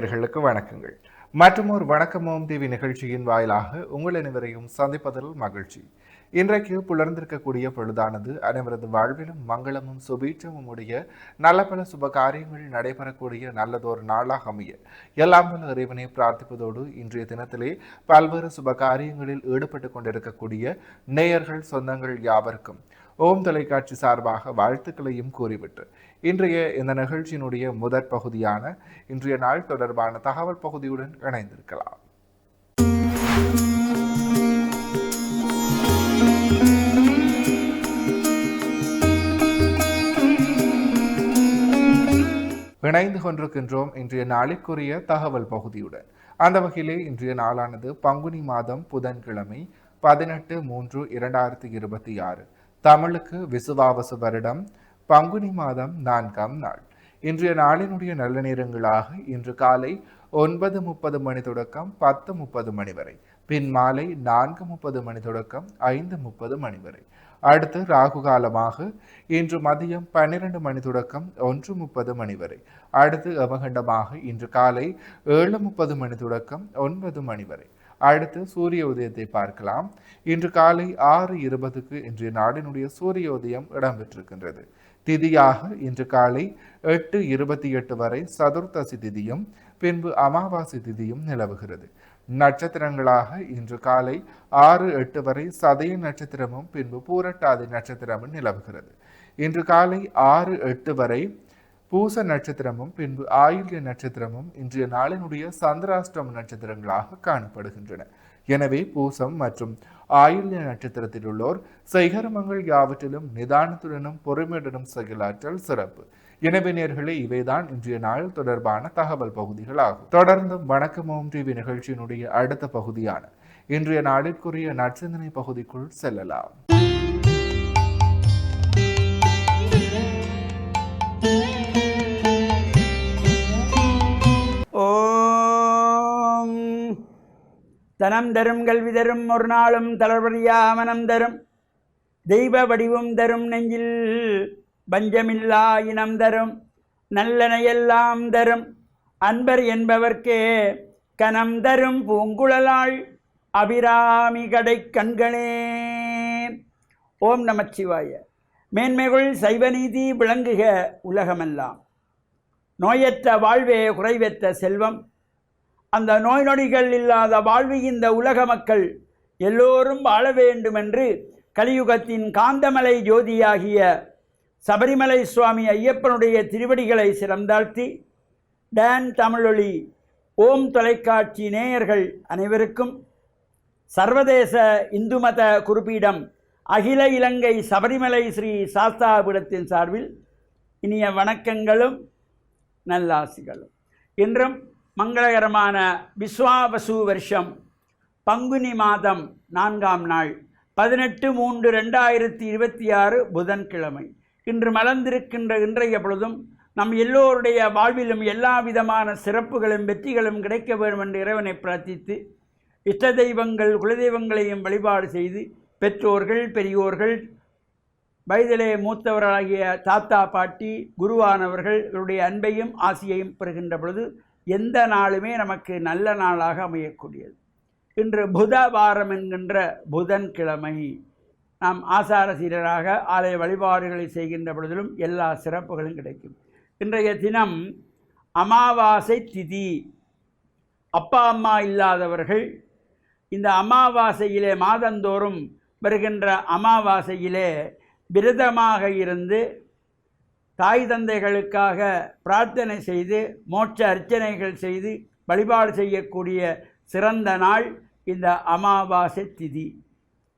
நேயர்களுக்கு வணக்கங்கள். மற்றுமோர் வணக்கமோம் டிவி நிகழ்ச்சியின் வாயிலாக உங்கள் அனைவரையும் சந்திப்பதில் மகிழ்ச்சி. இன்றைக்கு புலர்ந்திருக்கக்கூடிய பொழுதானது அனைவரது வாழ்விலும் மங்களமும் சுபீட்சமும் உடைய நல்ல பல சுப காரியங்கள் நடைபெறக்கூடிய நல்லதொரு நாளாக அமைய எல்லாம் வல்ல இறைவனை பிரார்த்திப்பதோடு இன்றைய தினத்திலே பல்வேறு சுப காரியங்களில் ஈடுபட்டு கொண்டிருக்கக்கூடிய நேயர்கள் சொந்தங்கள் யாவருக்கும் ஓம் தொலைக்காட்சி சார்பாக வாழ்த்துக்களையும் கூறிவிட்டு இன்றைய இந்த நிகழ்ச்சியினுடைய முதற் பகுதியான இன்றைய நாள் தொடர்பான தகவல் பகுதியுடன் இணைந்திருக்கலாம். இணைந்து கொண்டிருக்கின்றோம் இன்றைய நாளுக்குரிய தகவல் பகுதியுடன். அந்த வகையிலே இன்றைய நாளானது பங்குனி மாதம் புதன்கிழமை 18/3/2026 தமிழுக்கு விசுவாவசு வருடம் பங்குனி மாதம் 4ஆம் நாள். இன்றைய நாளினுடைய நல்ல நேரங்களாக இன்று காலை 9:30 மணி தொடக்கம் 10:30 மணி வரை, பின் மாலை 4:30 மணி தொடக்கம் 5:30 மணி வரை. அடுத்து ராகு காலமாக இன்று மதியம் 12 மணி தொடக்கம் 1:30 மணி வரை. அடுத்து யமகண்டமாக இன்று காலை 7:30 மணி தொடக்கம் 9 மணி வரை. அடுத்து சூரிய உதயத்தை பார்க்கலாம். இன்று காலை 6:20க்கு இன்றைய நாடினுடைய சூரிய உதயம் இடம்பெற்றிருக்கின்றது. திதியாக இன்று காலை 8:28 வரை சதுர்த்தசி திதியும் பின்பு அமாவாசை திதியும் நிலவுகிறது. நட்சத்திரங்களாக இன்று காலை 6:08 வரை சதய நட்சத்திரமும் பின்பு பூரட்டாதி நட்சத்திரமும் நிலவுகிறது. இன்று காலை 6:08 வரை பூச நட்சத்திரமும் பின்பு ஆயில்ய நட்சத்திரமும் இன்றைய நாளினுடைய சந்திராஷ்டம நட்சத்திரங்களாக காணப்படுகின்றன. எனவே பூசம் மற்றும் ஆயில்ய நட்சத்திரத்தில் உள்ளோர் செய்கரமங்கள் யாவற்றிலும் நிதானத்துடனும் பொறுமையுடனும் செயலாற்றல் சிறப்பு. எனவே நேர்களே, இவைதான் இன்றைய நாள் தொடர்பான தகவல் பகுதிகள் ஆகும். தொடர்ந்து வணக்கமோம் டிவி நிகழ்ச்சியினுடைய அடுத்த பகுதியான இன்றைய நாளிற்குரிய நற்சிந்தனை பகுதிக்குள் செல்லலாம். தனம் தரும் கல்வி தரும் ஒரு நாளும் தளர்வறியா மனம் தரும் தெய்வ வடிவும் தரும் நெஞ்சில் பஞ்சமில்லா இனம் தரும் நல்லனையெல்லாம் தரும் அன்பர் என்பவர்க்கே கனம் தரும் பூங்குழலாள் அபிராமி கடை கண்களே. ஓம் நமச்சிவாய. மேன்மைகள் சைவநீதி விளங்குக உலகமெல்லாம். நோயற்ற வாழ்வே குறைவற்ற செல்வம். அந்த நோய் நொடிகள் இல்லாத வாழ்வு இந்த உலக மக்கள் எல்லோரும் வாழ வேண்டும் என்று கலியுகத்தின் காந்தமலை ஜோதியாகிய சபரிமலை சுவாமி ஐயப்பனுடைய திருவடிகளை சிறந்தாழ்த்தி டான் தமிழொலி ஓம் தொலைக்காட்சி நேயர்கள் அனைவருக்கும் சர்வதேச இந்து மத குறிப்பீடம் அகில இலங்கை சபரிமலை ஸ்ரீ சாஸ்தாபீடத்தின் சார்பில் இனிய வணக்கங்களும் நல்லாசிகளும். இன்றும் மங்களகரமான விஸ்வாவசு வருஷம் பங்குனி மாதம் 4ஆம் நாள் 18/3/2026 புதன்கிழமை. இன்று மலர்ந்திருக்கின்ற இன்றைய பொழுதும் நம் எல்லோருடைய வாழ்விலும் எல்லா விதமான சிறப்புகளும் வெற்றிகளும் கிடைக்க வேண்டும் என்று இறைவனை பிரார்த்தித்து இஷ்ட தெய்வங்கள் குலதெய்வங்களையும் வழிபாடு செய்து பெற்றோர்கள் பெரியோர்கள் வயதிலே மூத்தவர்களாகிய தாத்தா பாட்டி குருவானவர்கள் இவருடைய அன்பையும் ஆசியையும் பெறுகின்ற பொழுது எந்த நாளுமே நமக்கு நல்ல நாளாக அமையக்கூடியது. இன்று புதவாரம் என்கின்ற புதன்கிழமை. நாம் ஆசார சீரராக ஆலய வழிபாடுகளை செய்கின்ற பொழுதிலும் எல்லா சிறப்புகளும் கிடைக்கும். இன்றைய தினம் அமாவாசை திதி. அப்பா அம்மா இல்லாதவர்கள் இந்த அமாவாசையிலே மாதந்தோறும் வருகின்ற அமாவாசையிலே விரதமாக இருந்து தாய் தந்தைகளுக்காக பிரார்த்தனை செய்து மோட்ச அர்ச்சனைகள் செய்து வழிபாடு செய்யக்கூடிய சிறந்த நாள் இந்த அமாவாசை திதி.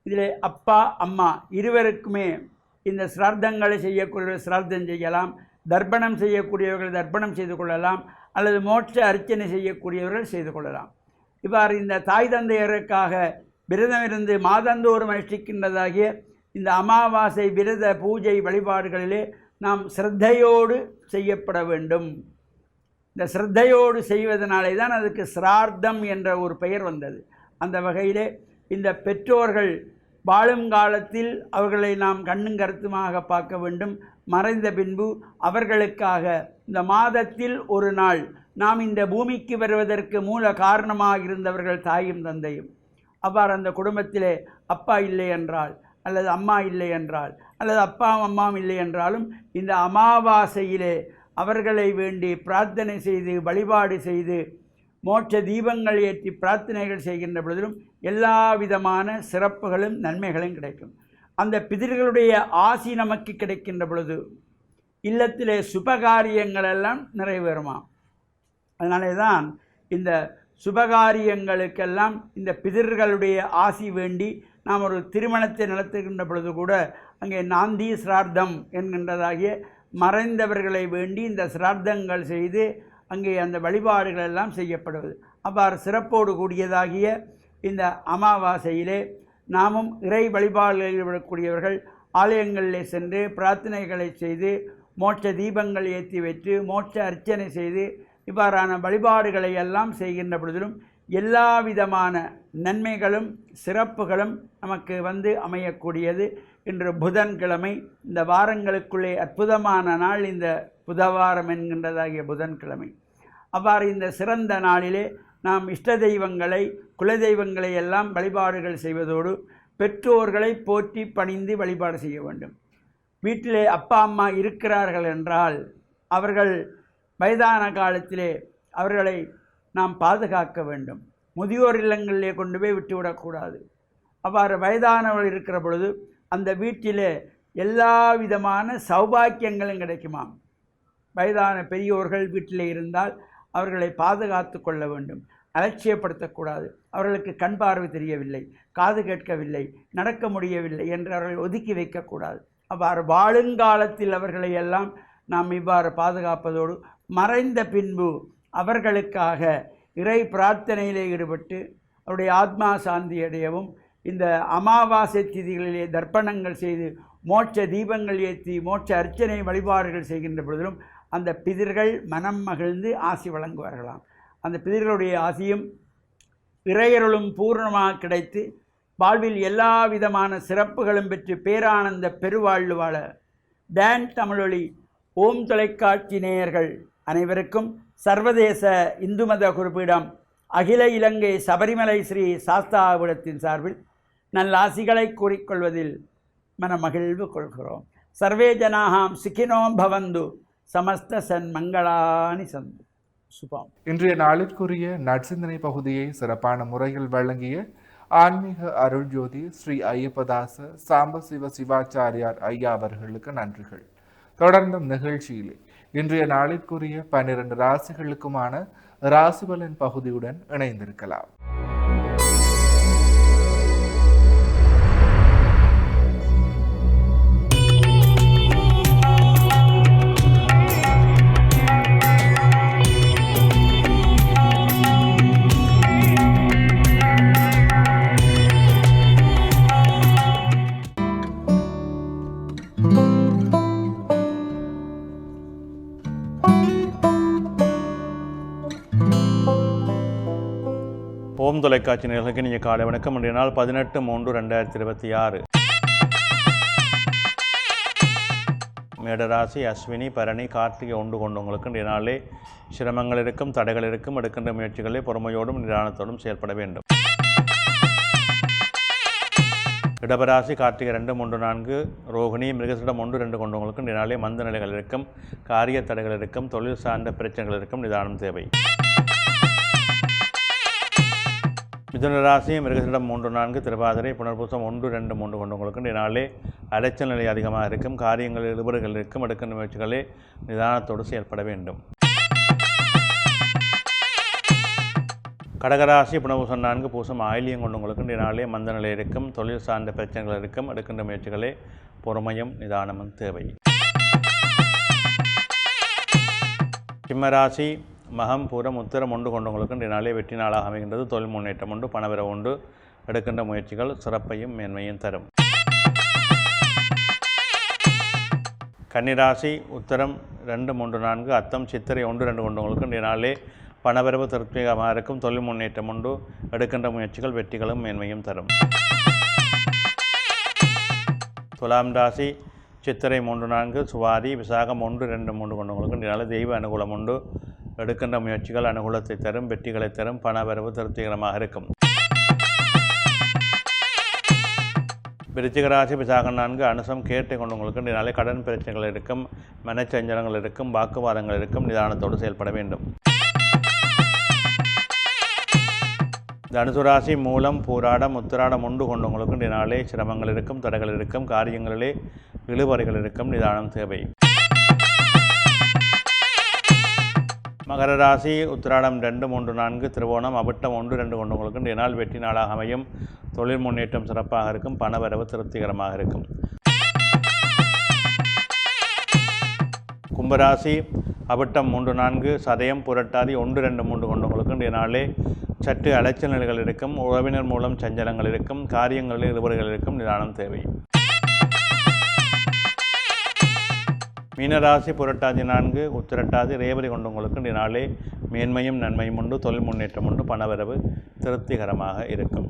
இதில் அப்பா அம்மா இருவருக்குமே இந்த சிரார்த்தங்களை செய்யக்கூடிய சிரார்த்தம் செய்யலாம், தர்ப்பணம் செய்யக்கூடியவர்கள் தர்ப்பணம் செய்து கொள்ளலாம், அல்லது மோட்ச அர்ச்சனை செய்யக்கூடியவர்கள் செய்து கொள்ளலாம். இவ்வாறு இந்த தாய் தந்தையருக்காக விரதம் இருந்து மாதந்தோறும் அனுஷ்டிக்கின்றதாகிய இந்த அமாவாசை விரத பூஜை வழிபாடுகளிலே நாம் சிரத்தையோடு செய்யப்பட வேண்டும். இந்த சிரத்தையோடு செய்வதனாலே தான் அதுக்கு சிரார்த்தம் என்ற ஒரு பெயர் வந்தது. அந்த வகையிலே இந்த பெற்றோர்கள் வாழும் காலத்தில் அவர்களை நாம் கண்ணும் கருத்துமாக பார்க்க வேண்டும். மறைந்த பின்பு அவர்களுக்காக இந்த மாதத்தில் ஒரு நாள் நாம் இந்த பூமிக்கு வருவதற்கு மூல காரணமாக இருந்தவர்கள் தாயும் தந்தையும். அவ்வாறு அந்த குடும்பத்திலே அப்பா இல்லை என்றால், அல்லது அம்மா இல்லை என்றால், அல்லது அப்பாவும் அம்மாவும் இல்லை என்றாலும் இந்த அமாவாசையிலே அவர்களை வேண்டி பிரார்த்தனை செய்து வழிபாடு செய்து மோட்ச தீபங்கள் ஏற்றி பிரார்த்தனைகள் செய்கின்ற பொழுதிலும் எல்லா விதமான சிறப்புகளும் நன்மைகளும் கிடைக்கும். அந்த பிதர்களுடைய ஆசி நமக்கு கிடைக்கின்ற பொழுது இல்லத்திலே சுபகாரியங்கள் எல்லாம் நிறைவேறுமாம். அதனாலே தான் இந்த சுபகாரியங்களுக்கெல்லாம் இந்த பிதர்களுடைய ஆசி வேண்டி நாம் ஒரு திருமணத்தை நடத்துகின்ற பொழுது கூட அங்கே நாந்தி சிரார்த்தம் என்கின்றதாகிய மறைந்தவர்களை வேண்டி இந்த சிரார்த்தங்கள் செய்து அங்கே அந்த வழிபாடுகள் எல்லாம் செய்யப்படுவது. அவ்வாறு சிறப்போடு கூடியதாகிய இந்த அமாவாசையிலே நாமும் இறை வழிபாடுகளில் ஈடுபடக்கூடியவர்கள் ஆலயங்களிலே சென்று பிரார்த்தனைகளை செய்து மோட்ச தீபங்கள் ஏற்றி வைத்து மோட்ச அர்ச்சனை செய்து இவ்வாறான வழிபாடுகளை எல்லாம் செய்கின்ற பொழுதிலும் எல்லா விதமான நன்மைகளும் சிறப்புகளும் நமக்கு அமையக்கூடியது. இன்று புதன்கிழமை, இந்த வாரங்களுக்குள்ளே அற்புதமான நாள் இந்த புதவாரம் என்கின்றதாகிய புதன்கிழமை. அவ்வாறு இந்த சிறந்த நாளிலே நாம் இஷ்ட தெய்வங்களை குலதெய்வங்களை எல்லாம் வழிபாடுகள் செய்வதோடு பெற்றோர்களை போற்றி பணிந்து வழிபாடு செய்ய வேண்டும். வீட்டிலே அப்பா அம்மா இருக்கிறார்கள் என்றால் அவர்கள் வயதான காலத்திலே அவர்களை நாம் பாதுகாக்க வேண்டும். முதியோர் இல்லங்களிலே கொண்டு போய் விட்டுவிடக்கூடாது. அவ்வாறு வயதானவர்கள் இருக்கிற பொழுது அந்த வீட்டிலே எல்லா விதமான சௌபாக்கியங்களும் கிடைக்குமாம். வயதான பெரியோர்கள் வீட்டிலே இருந்தால் அவர்களை பாதுகாத்து கொள்ள வேண்டும், அலட்சியப்படுத்தக்கூடாது. அவர்களுக்கு கண் பார்வை தெரியவில்லை, காது கேட்கவில்லை, நடக்க முடியவில்லை என்று அவர்களை ஒதுக்கி வைக்கக்கூடாது. அவ்வாறு வாழுங்காலத்தில் அவர்களை எல்லாம் நாம் இவ்வாறு பாதுகாப்பதோடு மறைந்த பின்பு அவர்களுக்காக இறை பிரார்த்தனையிலே ஈடுபட்டு அவருடைய ஆத்மா சாந்தி அடையவும் இந்த அமாவாசை திதிகளிலே தர்ப்பணங்கள் செய்து மோட்ச தீபங்கள் ஏற்றி மோட்ச அர்ச்சனை வழிபாடுகள் செய்கின்ற பொழுதிலும் அந்த பிதர்கள் மனம் மகிழ்ந்து ஆசி வழங்குவார்களாம். அந்த பிதர்களுடைய ஆசியும் இறையருளும் பூர்ணமாக கிடைத்து வாழ்வில் எல்லா விதமான சிறப்புகளும் பெற்று பேரானந்த பெருவாழ்வு வாழ டான் தமிழொலி ஓம் தொலைக்காட்சி நேயர்கள் அனைவருக்கும் சர்வதேச இந்து மத குறிப்பீடம் அகில இலங்கை சபரிமலை ஸ்ரீ சாஸ்தாவிடத்தின் சார்பில் நல்லாசிகளை கூறிக்கொள்வதில் மனமகிழ்வு கொள்கிறோம். சர்வே ஜனாஹாம் சுகினோம் பவந்து சமஸ்த சன்மங்களானி சந்து. சுபம். இன்றைய நாளிற்குரிய நற்சிந்தனை பகுதியை சிறப்பான முறையில் வழங்கிய ஆன்மீக அருள் ஜோதி ஸ்ரீ ஐயப்பதாச சாம்பசிவ சிவாச்சாரியார் ஐயா அவர்களுக்கு நன்றிகள். தொடர்ந்தும் நிகழ்ச்சியிலே இன்றைய நாளிற்குரிய 12 ராசிகளுக்குமான ராசிபலன் பகுதியுடன் இணைந்திருக்கலாம். ஓம் தொலைக்காட்சி நேயர்களுக்கு நீங்கள் காலை வணக்கம். இன்றைய நாள் 18/3/2026. மேடராசி அஸ்வினி பரணி கார்த்திகை ஒன்று கொண்டவங்களுக்கு இன்றைய நாளே சிரமங்கள் இருக்கும், தடைகள் இருக்கும். எடுக்கின்ற முயற்சிகளை பொறுமையோடும் நிதானத்தோடும் செயல்பட வேண்டும். இடபராசி கார்த்திகை 2, 3, 4 ரோகிணி மிருகசிடம் 1, 2 கொண்டவங்களுக்கு இன்றைய நாளே மந்த நிலைகள் இருக்கும், காரிய தடைகள் இருக்கும், தொழில் சார்ந்த பிரச்சனைகள் இருக்கும், நிதானம் தேவை. மிதுன ராசி மிருகசிடம் 3, 4 திருவாதிரை புனர்பூசம் 1, 2, 3 கொண்டவங்களுக்கு இன்றைய நாளே அலைச்சல் நிலை அதிகமாக இருக்கும், காரியங்கள் இழுபறுகள் இருக்கும். எடுக்கின்ற முயற்சிகளே நிதானத்தோடு செயல்பட வேண்டும். கடகராசி புனர்பூசம் 4 பூசம் ஆயிலியம் கொண்டவங்களுக்கு இன்றைய நாளே மந்த நிலை இருக்கும், தொழில் சார்ந்த பிரச்சனைகள் இருக்கும். எடுக்கின்ற முயற்சிகளே பொறுமையும் நிதானமும் தேவை. சிம்மராசி மகம் பூரம் உத்திரம் 1 கொண்டவங்களுக்கு இன்றைய நாளே வெற்றி நாளாக அமைகின்றது. தொழில் முன்னேற்றம் உண்டு, பணவரவு உண்டு. எடுக்கின்ற முயற்சிகள் சிறப்பையும் மேன்மையும் தரும். கன்னிராசி உத்திரம் 2, 3, 4 அத்தம் சித்திரை 1, 2 கொண்டவங்களுக்கு இன்றைய நாளே பணவரவு திருப்திகரமாக இருக்கும், தொழில் முன்னேற்றம் உண்டு. எடுக்கின்ற முயற்சிகள் வெற்றிகளும் மேன்மையும் தரும். துலாம் ராசி சித்திரை 3, 4 சுவாதி விசாகம் 1, 2, 3 கொண்டவங்களுக்கு இன்றைய நாளே தெய்வ அனுகூலம் உண்டு. எடுக்கின்ற முயற்சிகள் அனுகூலத்தை தரும், வெற்றிகளை தரும், பணவரவு திருப்திகரமாக இருக்கும். விருச்சிக ராசி விசாகம் 4 அனுசம் கேட்டை கொண்டவங்களுக்கு இன்றைய நாளே கடன் பிரச்சனைகள் இருக்கும், மனச்சஞ்சலங்கள் இருக்கும், வாக்குவாதங்கள் இருக்கும், நிதானத்தோடு செயல்பட வேண்டும். தனுசு ராசி மூலம் பூராடம் உத்திராடம் ஒன்று கொண்டவங்களுக்கு இன்றைய நாளே சிரமங்கள் இருக்கும், தடைகள் இருக்கும், காரியங்களிலே இழுபறைகள் இருக்கும், நிதானம் தேவை. மகர ராசி உத்திராடம் 2, 3, 4 திருவோணம் அவிட்டம் 1, 2 கொண்டவங்களுக்கு இன்றைய நாள் வெற்றி நாளாக அமையும், தொழில் முன்னேற்றம் சிறப்பாக இருக்கும், பணவரவு திருப்திகரமாக இருக்கும். கும்பராசி அவிட்டம் 3, 4 சதயம் புரட்டாதி 1, 2, 3 கொண்டவங்களுக்கு இன்றைய நாளே சற்று அலைச்சல் நிலைகள் இருக்கும், உறவினர் மூலம் சஞ்சலங்கள் இருக்கும், காரியங்களில் இழுபறைகள் இருக்கும், நிதானம் தேவை. மீனராசி புரட்டாதி 4 உத்திரட்டாதி ரேவதி கொண்டவங்களுக்கு இன்றைய நாளே மேன்மையும் நன்மையும் உண்டு, தொழில் முன்னேற்றம் உண்டு, பணவரவு திருப்திகரமாக இருக்கும்.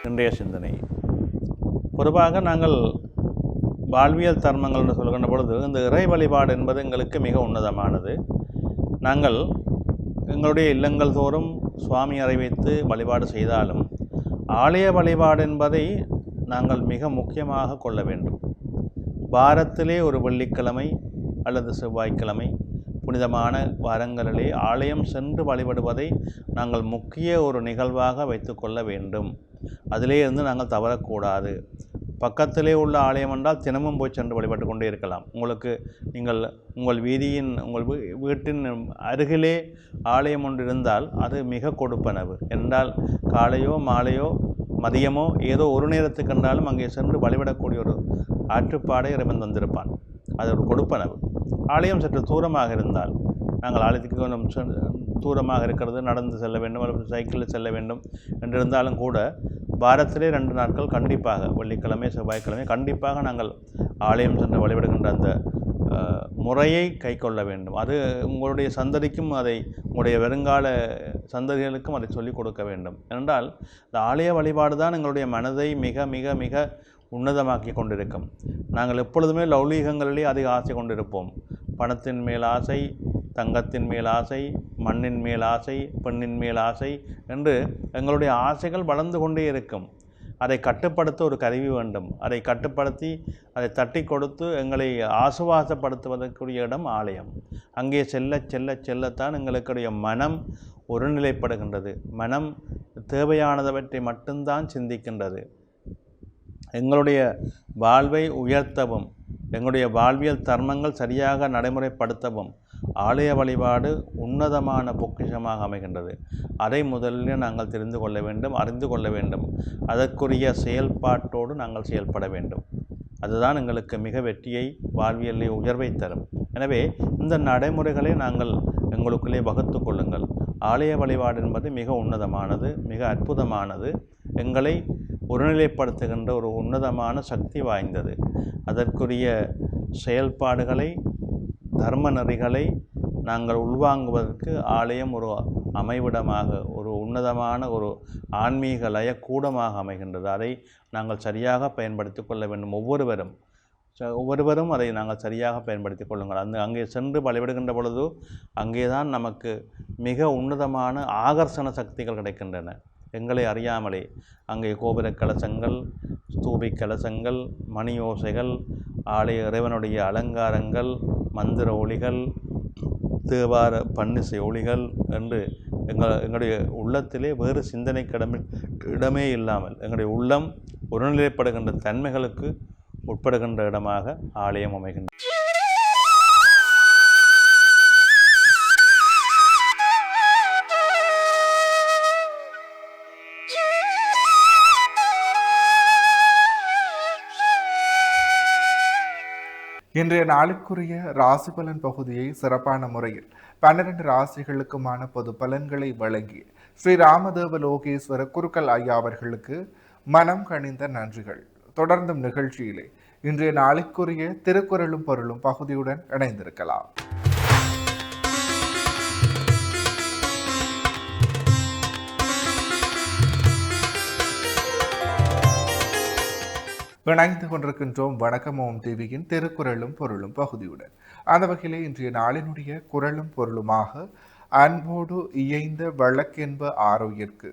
இன்றைய சிந்தனை பொதுவாக நாங்கள் வாழ்வியல் தர்மங்கள் என்று சொல்கின்ற பொழுது இந்த இறை வழிபாடு என்பது எங்களுக்கு மிக உன்னதமானது. நாங்கள் எங்களுடைய இல்லங்கள் தோறும் சுவாமி அறை வைத்து வழிபாடு செய்தாலும் ஆலய வழிபாடு என்பதை நாங்கள் மிக முக்கியமாக கொள்ள வேண்டும். வாரத்திலே ஒரு வெள்ளிக்கிழமை அல்லது செவ்வாய்க்கிழமை புனிதமான வாரங்களிலே ஆலயம் சென்று வழிபடுவதை நாங்கள் முக்கிய ஒரு நிகழ்வாக வைத்து கொள்ள வேண்டும். அதிலே இருந்து நாங்கள் தவறக்கூடாது. பக்கத்திலே உள்ள ஆலயம் என்றால் தினமும் போய் சென்று வழிபட்டு கொண்டே இருக்கலாம். நீங்கள் உங்கள் வீதியின் உங்கள் வீட்டின் அருகிலே ஆலயம் ஒன்று இருந்தால் அது மிக கொடுப்பனவு. என்றால் காலையோ மாலையோ மதியமோ ஏதோ ஒரு நேரத்துக்கு என்றாலும் அங்கே சென்று வழிபடக்கூடிய ஒரு ஆற்றுப்பாடை இறைவன் தந்திருப்பான். அது ஒரு கொடுப்பனவு. ஆலயம் சற்று தூரமாக இருந்தால் நாங்கள் ஆலயத்துக்கு கொஞ்சம் தூரமாக இருக்கிறது, நடந்து செல்ல வேண்டும் அல்லது சைக்கிளில் செல்ல வேண்டும் என்றிருந்தாலும் கூட வாரத்திலே 2 நாட்கள் கண்டிப்பாக வெள்ளிக்கிழமை செவ்வாய்க்கிழமை கண்டிப்பாக நாங்கள் ஆலயம் சென்று வழிபடுகின்ற அந்த முறையை கை கொள்ள வேண்டும். அது உங்களுடைய சந்ததிக்கும் உங்களுடைய வருங்கால சந்ததிகளுக்கும் அதை சொல்லிக் கொடுக்க வேண்டும். ஏனென்றால் இந்த ஆலய வழிபாடு தான் எங்களுடைய மனதை மிக மிக மிக உன்னதமாக்கி கொண்டிருக்கும். நாங்கள் எப்பொழுதுமே லௌலீகங்களிலே அதிக ஆசை கொண்டிருப்போம். பணத்தின் மேல் ஆசை, தங்கத்தின் மேல் ஆசை, மண்ணின் மேல் ஆசை, பெண்ணின் மேல் ஆசை என்று எங்களுடைய ஆசைகள் வளர்ந்து கொண்டே இருக்கும். அதை கட்டுப்படுத்த ஒரு கருவி வேண்டும். அதை கட்டுப்படுத்தி அதை தட்டி கொடுத்து எங்களை ஆசுவாசப்படுத்துவதற்குரிய இடம் ஆலயம். அங்கே செல்ல செல்ல செல்லத்தான் எங்களுடைய மனம் ஒருநிலைப்படுகின்றது. மனம் தேவையானதவற்றை மட்டும்தான் சிந்திக்கின்றது. எங்களுடைய வாழ்வை உயர்த்தவும் எங்களுடைய வாழ்வியல் தர்மங்கள் சரியாக நடைமுறைப்படுத்தவும் ஆலய வழிபாடு உன்னதமான பொக்கிஷமாக அமைகின்றது. அதை முதலில் நாங்கள் தெரிந்து கொள்ள வேண்டும், அறிந்து கொள்ள வேண்டும். அதற்குரிய செயல்பாட்டோடு நாங்கள் செயல்பட வேண்டும். அதுதான் எங்களுக்கு மிக வெற்றியை, வாழ்வியலில் உயர்வை தரும். எனவே இந்த நடைமுறைகளை நாங்கள் எங்களுக்குள்ளே வகுத்து கொள்ளுங்கள். ஆலய வழிபாடு என்பது மிக உன்னதமானது, மிக அற்புதமானது, எங்களை ஒருநிலைப்படுத்துகின்ற ஒரு உன்னதமான சக்தி வாய்ந்தது. அதற்குரிய செயல்பாடுகளை, தர்ம நெறிகளை நாங்கள் உள்வாங்குவதற்கு ஆலயம் ஒரு அமைவிடமாக, ஒரு உன்னதமான ஒரு ஆன்மீக லய கூடமாக அமைகின்றது. அதை நாங்கள் சரியாக பயன்படுத்தி கொள்ள வேண்டும். ஒவ்வொருவரும் அதை நாங்கள் சரியாக பயன்படுத்தி கொள்ளுங்கள். அங்கே சென்று வழிபடுகின்ற பொழுது அங்கேதான் நமக்கு மிக உன்னதமான ஆகர்ஷண சக்திகள் கிடைக்கின்றன. எங்களை அறியாமலே அங்கே கோபுர கலசங்கள், ஸ்தூபி கலசங்கள், மணி ஓசைகள், ஆலய இறைவனுடைய அலங்காரங்கள், மந்திர ஒளிகள், தேவார பன்னிசை ஒளிகள் என்று எங்களுடைய உள்ளத்திலே வேறு சிந்தனை இடமே இல்லாமல் எங்களுடைய உள்ளம் ஒருநிலைப்படுகின்ற தன்மைகளுக்கு உட்படுகின்ற இடமாக ஆலயம் அமைகின்றது. இன்றைய நாளுக்குரிய ராசி பலன் பகுதியை சிறப்பான முறையில் 12 ராசிகளுக்குமான பொது பலன்களை வழங்கி ஸ்ரீ ராமதேவ லோகேஸ்வர குருக்கள் ஐயா அவர்களுக்கு மனம் கனிந்த நன்றிகள். தொடர்ந்தும் நிகழ்ச்சியிலே இன்றைய நாளுக்குரிய திருக்குறளும் பொருளும் பகுதியுடன் இணைந்திருக்கலாம். இணைந்து கொண்டிருக்கின்றோம் வணக்கம் ஓம் டிவியின் திருக்குறளும் பொருளும் பகுதியுடன். அந்த வகையிலே இன்றைய நாளினுடைய குறளும் பொருளுமாக அன்போடு இயைந்த வழக்கென்ப ஆரோயிற்கு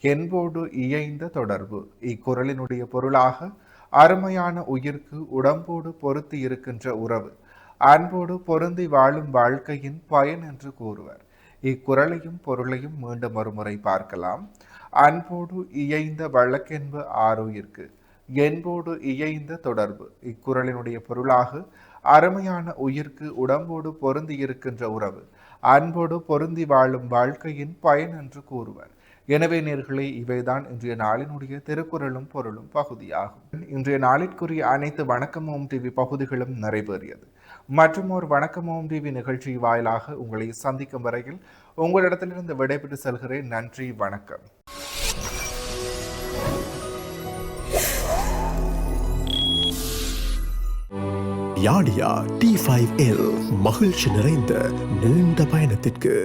என்போடு இயைந்த தொடர்பு. இக்குறளினுடைய பொருளாக அருமையான உயிர்க்கு உடம்போடு பொருத்தி இருக்கின்ற உறவு, அன்போடு பொருந்தி வாழும் வாழ்க்கையின் பயன் என்று கூறுவர். இக்குறளையும் பொருளையும் மீண்டும் ஒருமுறை பார்க்கலாம். அன்போடு இயைந்த வழக்கென்ப ஆரோயிற்கு என்போடு இயைந்த தொடர்பு. இக்குறளினுடைய பொருளாக அருமையான உயிர்க்கு உடம்போடு பொருந்தி இருக்கின்ற உறவு, அன்போடு பொருந்தி வாழும் வாழ்க்கையின் பயன் என்று கூறுவர். எனவே நேர்களே, இவைதான் இன்றைய நாளினுடைய திருக்குறளும் பொருளும் பகுதியாகும். இன்றைய நாளிற்குரிய அனைத்து வணக்கம் ஓம் டிவி பகுதிகளும் நிறைவேறியது. மற்றும் ஒரு வணக்கம் ஓம் டிவி நிகழ்ச்சி வாயிலாக உங்களை சந்திக்கும் வரையில் உங்களிடத்திலிருந்து விடைபெற்று செல்கிறேன். நன்றி, வணக்கம். யாடியா T5L மகிழ்ச்சி நிறைந்த நீண்ட பயணத்திற்கு